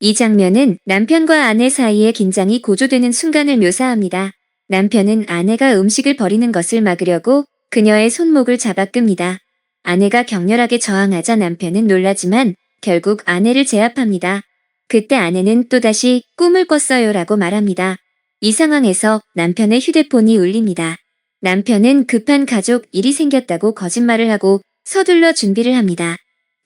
이 장면은 남편과 아내 사이의 긴장이 고조되는 순간을 묘사합니다. 남편은 아내가 음식을 버리는 것을 막으려고 그녀의 손목을 잡아 끕니다. 아내가 격렬하게 저항하자 남편은 놀라지만 결국 아내를 제압합니다. 그때 아내는 또다시 꿈을 꿨어요 라고 말합니다. 이 상황에서 남편의 휴대폰이 울립니다. 남편은 급한 가족 일이 생겼다고 거짓말을 하고 서둘러 준비를 합니다.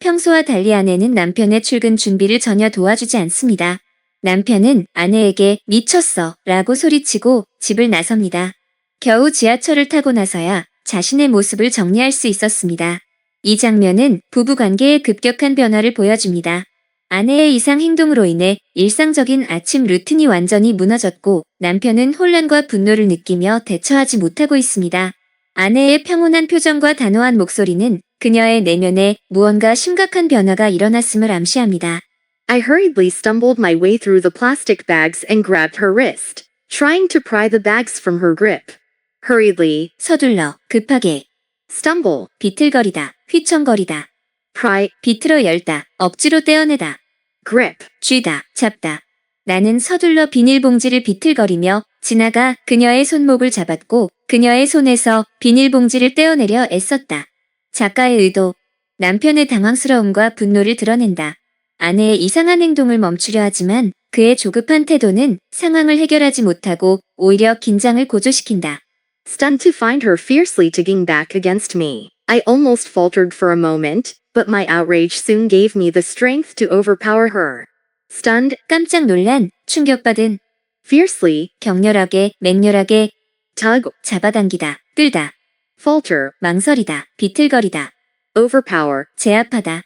평소와 달리 아내는 남편의 출근 준비를 전혀 도와주지 않습니다. 남편은 아내에게 미쳤어 라고 소리치고 집을 나섭니다. 겨우 지하철을 타고 나서야 자신의 모습을 정리할 수 있었습니다. 이 장면은 부부관계의 급격한 변화를 보여줍니다. 아내의 이상 행동으로 인해 일상적인 아침 루틴이 완전히 무너졌고 남편은 혼란과 분노를 느끼며 대처하지 못하고 있습니다. 아내의 평온한 표정과 단호한 목소리는 그녀의 내면에 무언가 심각한 변화가 일어났음을 암시합니다. I hurriedly stumbled my way through the plastic bags and grabbed her wrist, trying to pry the bags from her grip. Hurriedly, 서둘러, 급하게, stumble, 비틀거리다, 휘청거리다, pry, 비틀어 열다, 억지로 떼어내다, grip. 쥐다, 잡다. 나는 서둘러 비닐봉지를 비틀거리며 지나가 그녀의 손목을 잡았고 그녀의 손에서 비닐봉지를 떼어내려 애썼다. 작가의 의도, 남편의 당황스러움과 분노를 드러낸다. 아내의 이상한 행동을 멈추려 하지만 그의 조급한 태도는 상황을 해결하지 못하고 오히려 긴장을 고조시킨다. Stunned to find her fiercely digging back against me. I almost faltered for a moment, but my outrage soon gave me the strength to overpower her. Stunned, 깜짝 놀란, 충격받은, fiercely, 격렬하게, 맹렬하게, tug, 잡아당기다, 끌다, falter, 망설이다, 비틀거리다, overpower. 제압하다.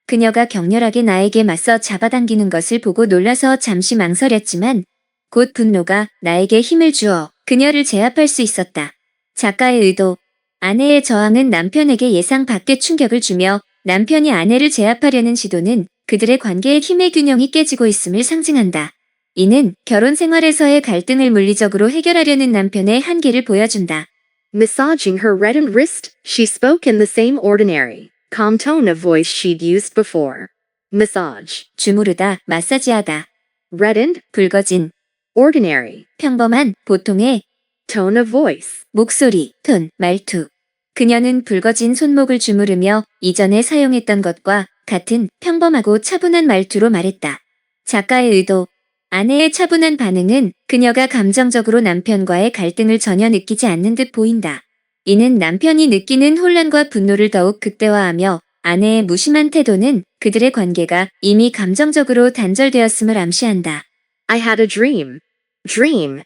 그녀가 격렬하게 나에게 맞서 잡아당기는 것을 보고 놀라서 잠시 망설였지만 곧 분노가 나에게 힘을 주어 그녀를 제압할 수 있었다. 작가의 의도, 아내의 저항은 남편에게 예상 밖의 충격을 주며 남편이 아내를 제압하려는 시도는 그들의 관계의 힘의 균형이 깨지고 있음을 상징한다. 이는 결혼 생활에서의 갈등을 물리적으로 해결하려는 남편의 한계를 보여준다. Massaging her reddened wrist, she spoke in the same ordinary, calm tone of voice she'd used before. Massage, 주무르다, 마사지하다, reddened, 붉어진, ordinary, 평범한, 보통의, tone of voice. 목소리, 톤, 말투. 그녀는 붉어진 손목을 주무르며 이전에 사용했던 것과 같은 평범하고 차분한 말투로 말했다. 작가의 의도, 아내의 차분한 반응은 그녀가 감정적으로 남편과의 갈등을 전혀 느끼지 않는 듯 보인다. 이는 남편이 느끼는 혼란과 분노를 더욱 극대화하며 아내의 무심한 태도는 그들의 관계가 이미 감정적으로 단절되었음을 암시한다. I had a dream. Dream,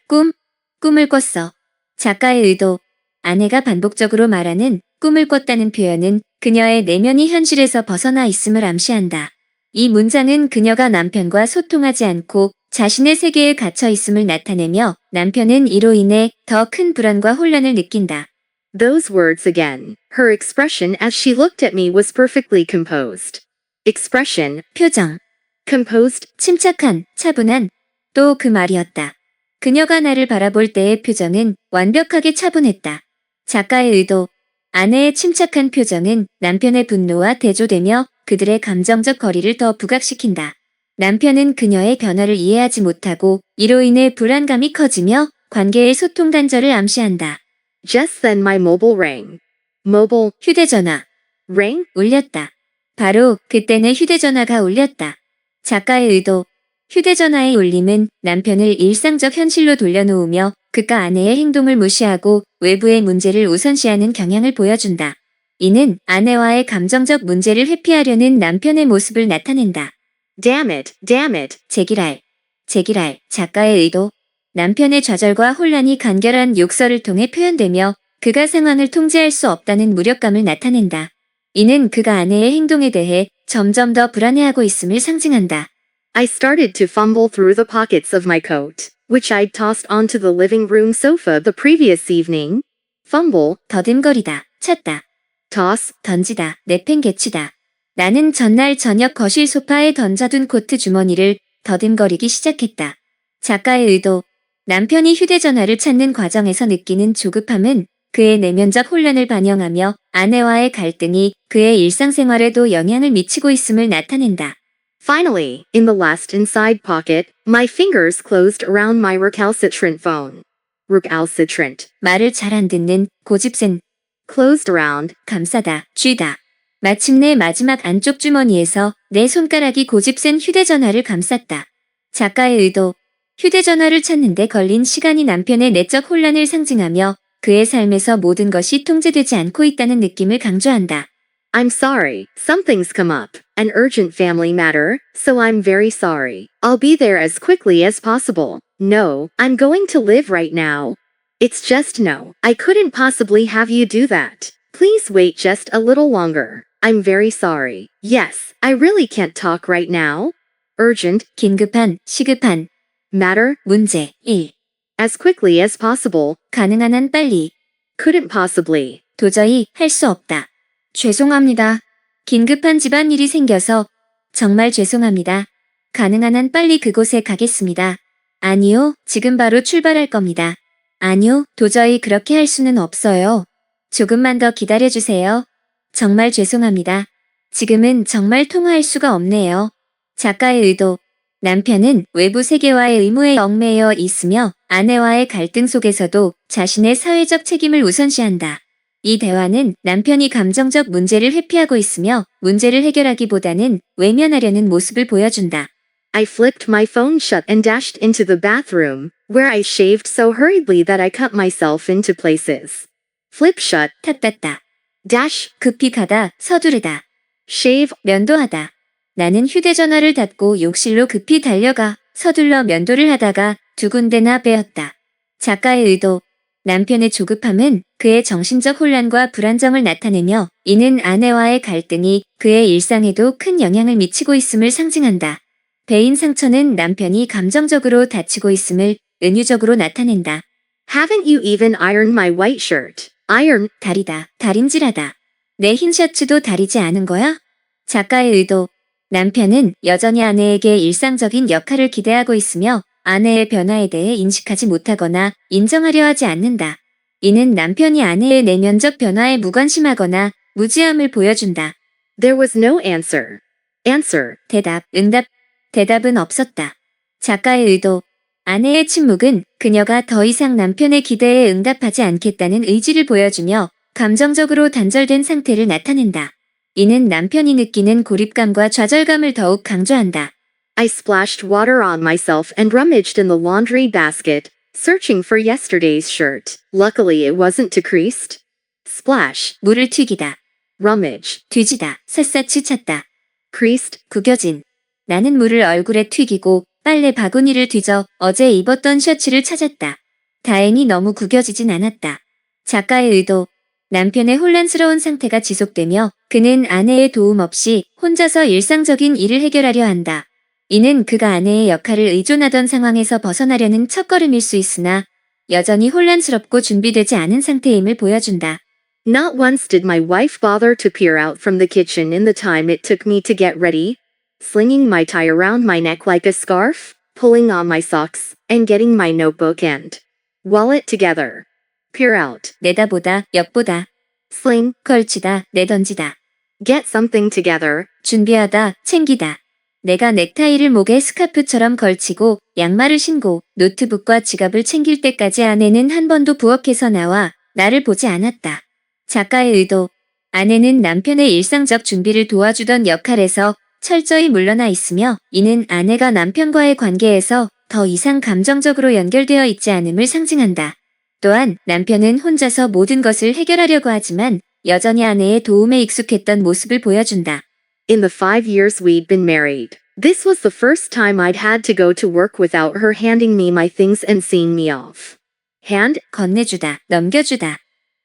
꿈을 꿨어. 작가의 의도, 아내가 반복적으로 말하는 꿈을 꿨다는 표현은 그녀의 내면이 현실에서 벗어나 있음을 암시한다. 이 문장은 그녀가 남편과 소통하지 않고 자신의 세계에 갇혀 있음을 나타내며 남편은 이로 인해 더 큰 불안과 혼란을 느낀다. those words again. Her expression as she looked at me was perfectly composed. Expression, 표정, composed, 침착한, 차분한, 또 그 말이었다. 그녀가 나를 바라볼 때의 표정은 완벽하게 차분했다. 작가의 의도, 아내의 침착한 표정은 남편의 분노와 대조되며 그들의 감정적 거리를 더 부각시킨다. 남편은 그녀의 변화를 이해하지 못하고 이로 인해 불안감이 커지며 관계의 소통 단절을 암시한다. Just then my mobile rang. Mobile, 휴대전화, rang? 울렸다. 바로 그때 내 휴대전화가 울렸다. 작가의 의도, 휴대전화의 울림은 남편을 일상적 현실로 돌려놓으며 그가 아내의 행동을 무시하고 외부의 문제를 우선시하는 경향을 보여준다. 이는 아내와의 감정적 문제를 회피하려는 남편의 모습을 나타낸다. Damn it, 제기랄, 작가의 의도, 남편의 좌절과 혼란이 간결한 욕설을 통해 표현되며 그가 상황을 통제할 수 없다는 무력감을 나타낸다. 이는 그가 아내의 행동에 대해 점점 더 불안해하고 있음을 상징한다. I started to fumble through the pockets of my coat, which I'd tossed onto the living room sofa the previous evening. Fumble, 더듬거리다, 찾다, toss, 던지다, 내팽개치다. 나는 전날 저녁 거실 소파에 던져둔 코트 주머니를 더듬거리기 시작했다. 작가의 의도, 남편이 휴대전화를 찾는 과정에서 느끼는 조급함은 그의 내면적 혼란을 반영하며 아내와의 갈등이 그의 일상생활에도 영향을 미치고 있음을 나타낸다. Finally, in the last inside pocket, my fingers closed around my recalcitrant phone. Recalcitrant. 말을 잘 안 듣는, 고집센, Closed around. 감싸다, 쥐다. 마침내 마지막 안쪽 주머니에서 내 손가락이 고집센 휴대전화를 감쌌다. 작가의 의도. 휴대전화를 찾는데 걸린 시간이 남편의 내적 혼란을 상징하며 그의 삶에서 모든 것이 통제되지 않고 있다는 느낌을 강조한다. I'm sorry, something's come up, an urgent family matter, so I'm very sorry. I'll be there as quickly as possible. No, I'm going to live right now. It's just no, I couldn't possibly have you do that. Please wait just a little longer. I'm very sorry. Yes, I really can't talk right now. Urgent, 긴급한, 시급한, matter, 문제, 일. as quickly as possible, 가능한 한 빨리, couldn't possibly. 도저히 할 수 없다. 죄송합니다. 긴급한 집안일이 생겨서 정말 죄송합니다. 가능한 한 빨리 그곳에 가겠습니다. 아니요, 지금 바로 출발할 겁니다. 아니요, 도저히 그렇게 할 수는 없어요. 조금만 더 기다려주세요. 정말 죄송합니다. 지금은 정말 통화할 수가 없네요. 작가의 의도. 남편은 외부 세계와의 의무에 얽매여 있으며 아내와의 갈등 속에서도 자신의 사회적 책임을 우선시한다. 이 대화는 남편이 감정적 문제를 회피하고 있으며 문제를 해결하기보다는 외면하려는 모습을 보여준다. I flipped my phone shut and dashed into the bathroom, where I shaved so hurriedly that I cut myself into places. Flip shut, 탓받다. dash, 급히 가다, 서두르다. shave, 면도하다. 나는 휴대전화를 닫고 욕실로 급히 달려가 서둘러 면도를 하다가 두 군데나 빼었다. 작가의 의도. 남편의 조급함은 그의 정신적 혼란과 불안정을 나타내며 이는 아내와의 갈등이 그의 일상에도 큰 영향을 미치고 있음을 상징한다. 배인 상처는 남편이 감정적으로 다치고 있음을 은유적으로 나타낸다. Haven't you even ironed my white shirt? Iron, 다리다, 다림질하다. 내 흰 셔츠도 다리지 않은 거야? 작가의 의도. 남편은 여전히 아내에게 일상적인 역할을 기대하고 있으며 아내의 변화에 대해 인식하지 못하거나 인정하려 하지 않는다. 이는 남편이 아내의 내면적 변화에 무관심하거나 무지함을 보여준다. There was no answer. Answer, 대답, 응답. 대답은 없었다. 작가의 의도. 아내의 침묵은 그녀가 더 이상 남편의 기대에 응답하지 않겠다는 의지를 보여주며 감정적으로 단절된 상태를 나타낸다. 이는 남편이 느끼는 고립감과 좌절감을 더욱 강조한다. I splashed water on myself and rummaged in the laundry basket, searching for yesterday's shirt. Luckily it wasn't decreased. Splash, 물을 튀기다, rummage, 뒤지다, 샅샅이 찾다, creased, 구겨진. 나는 물을 얼굴에 튀기고 빨래 바구니를 뒤져 어제 입었던 셔츠를 찾았다. 다행히 너무 구겨지진 않았다. 작가의 의도. 남편의 혼란스러운 상태가 지속되며 그는 아내의 도움 없이 혼자서 일상적인 일을 해결하려 한다. 이는 그가 아내의 역할을 의존하던 상황에서 벗어나려는 첫걸음일 수 있으나 여전히 혼란스럽고 준비되지 않은 상태임을 보여준다. Not once did my wife bother to peer out from the kitchen in the time it took me to get ready, slinging my tie around my neck like a scarf, pulling on my socks, and getting my notebook and wallet together. Peer out, 내다보다, 엿보다, sling, 걸치다, 내던지다, get something together, 준비하다, 챙기다. 내가 넥타이를 목에 스카프처럼 걸치고 양말을 신고 노트북과 지갑을 챙길 때까지 아내는 한 번도 부엌에서 나와 나를 보지 않았다. 작가의 의도. 아내는 남편의 일상적 준비를 도와주던 역할에서 철저히 물러나 있으며 이는 아내가 남편과의 관계에서 더 이상 감정적으로 연결되어 있지 않음을 상징한다. 또한 남편은 혼자서 모든 것을 해결하려고 하지만 여전히 아내의 도움에 익숙했던 모습을 보여준다. In the 5 years we'd been married, this was the first time I'd had to go to work without her handing me my things and seeing me off. Hand, 건네주다, 넘겨주다,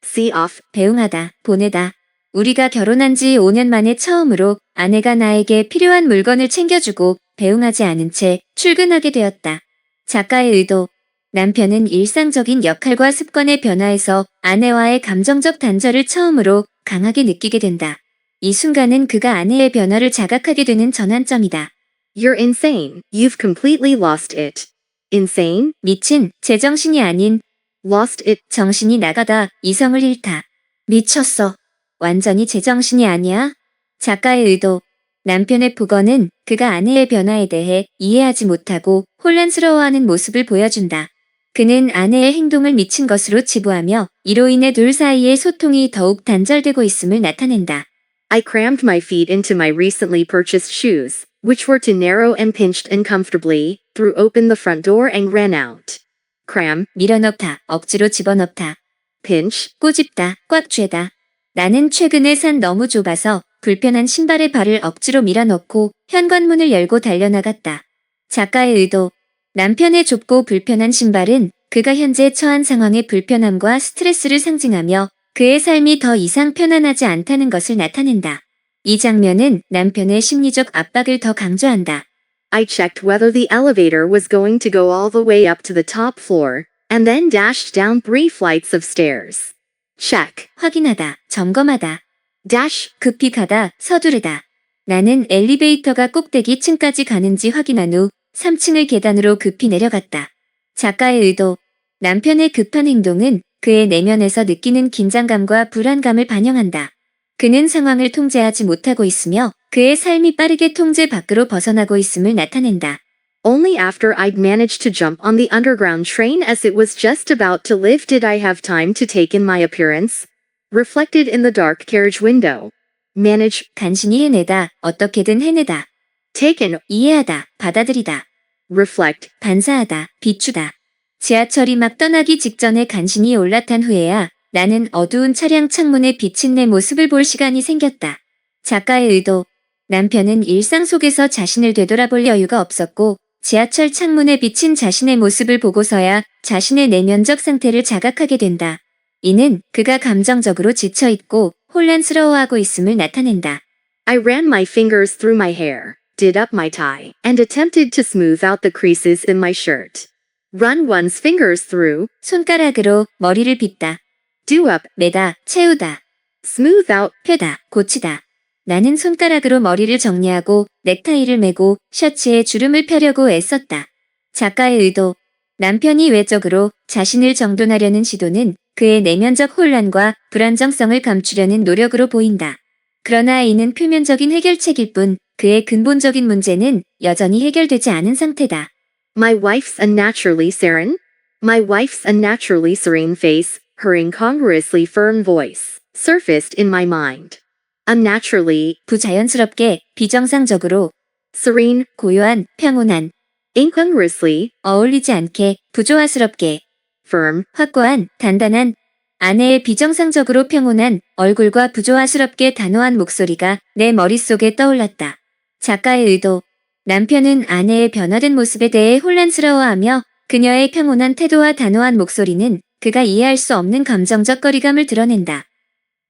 see off, 배웅하다, 보내다. 우리가 결혼한 지 5년 만에 처음으로 아내가 나에게 필요한 물건을 챙겨주고 배웅하지 않은 채 출근하게 되었다. 작가의 의도. 남편은 일상적인 역할과 습관의 변화에서 아내와의 감정적 단절을 처음으로 강하게 느끼게 된다. 이 순간은 그가 아내의 변화를 자각하게 되는 전환점이다. You're insane. You've completely lost it. Insane? 미친, 제정신이 아닌, Lost it. 정신이 나가다, 이성을 잃다. 미쳤어. 완전히 제정신이 아니야? 작가의 의도. 남편의 폭언은 그가 아내의 변화에 대해 이해하지 못하고 혼란스러워하는 모습을 보여준다. 그는 아내의 행동을 미친 것으로 치부하며 이로 인해 둘 사이의 소통이 더욱 단절되고 있음을 나타낸다. I crammed my feet into my recently purchased shoes, which were too narrow and pinched uncomfortably, threw open the front door and ran out. Cram, 밀어넣다, 억지로 집어넣다. pinch, 꼬집다, 꽉 쥐다. 나는 최근에 산 너무 좁아서 불편한 신발에 발을 억지로 밀어넣고 현관문을 열고 달려나갔다. 작가의 의도. 남편의 좁고 불편한 신발은 그가 현재 처한 상황의 불편함과 스트레스를 상징하며 그의 삶이 더 이상 편안하지 않다는 것을 나타낸다. 이 장면은 남편의 심리적 압박을 더 강조한다. I checked whether the elevator was going to go all the way up to the top floor, and then dashed down 3 flights of stairs. Check. 확인하다, 점검하다. Dash. 급히 가다, 서두르다. 나는 엘리베이터가 꼭대기 층까지 가는지 확인한 후 3층의 계단으로 급히 내려갔다. 작가의 의도. 남편의 급한 행동은 그의 내면에서 느끼는 긴장감과 불안감을 반영한다. 그는 상황을 통제하지 못하고 있으며 그의 삶이 빠르게 통제 밖으로 벗어나고 있음을 나타낸다. Only after I'd managed to jump on the underground train as it was just about to leave did I have time to take in my appearance. Reflected in the dark carriage window. Manage, 간신히 해내다, 어떻게든 해내다. taken, 이해하다, 받아들이다. reflect, 반사하다, 비추다. 지하철이 막 떠나기 직전에 간신히 올라탄 후에야 나는 어두운 차량 창문에 비친 내 모습을 볼 시간이 생겼다. 작가의 의도. 남편은 일상 속에서 자신을 되돌아볼 여유가 없었고 지하철 창문에 비친 자신의 모습을 보고서야 자신의 내면적 상태를 자각하게 된다. 이는 그가 감정적으로 지쳐있고 혼란스러워하고 있음을 나타낸다. I ran my fingers through my hair, did up my tie, and attempted to smooth out the creases in my shirt. Run one's fingers through, 손가락으로 머리를 빗다, do up, 매다, 채우다, smooth out, 펴다, 고치다. 나는 손가락으로 머리를 정리하고 넥타이를 매고 셔츠에 주름을 펴려고 애썼다. 작가의 의도. 남편이 외적으로 자신을 정돈하려는 시도는 그의 내면적 혼란과 불안정성을 감추려는 노력으로 보인다. 그러나 이는 표면적인 해결책일 뿐 그의 근본적인 문제는 여전히 해결되지 않은 상태다. My wife's unnaturally serene? My wife's unnaturally serene face, her incongruously firm voice, surfaced in my mind. Unnaturally, 부자연스럽게, 비정상적으로, serene, 고요한, 평온한, incongruously, 어울리지 않게, 부조화스럽게, firm, 확고한, 단단한, 아내의 비정상적으로 평온한 얼굴과 부조화스럽게 단호한 목소리가 내 머릿속에 떠올랐다. 작가의 의도. 남편은 아내의 변화된 모습에 대해 혼란스러워하며 그녀의 평온한 태도와 단호한 목소리는 그가 이해할 수 없는 감정적 거리감을 드러낸다.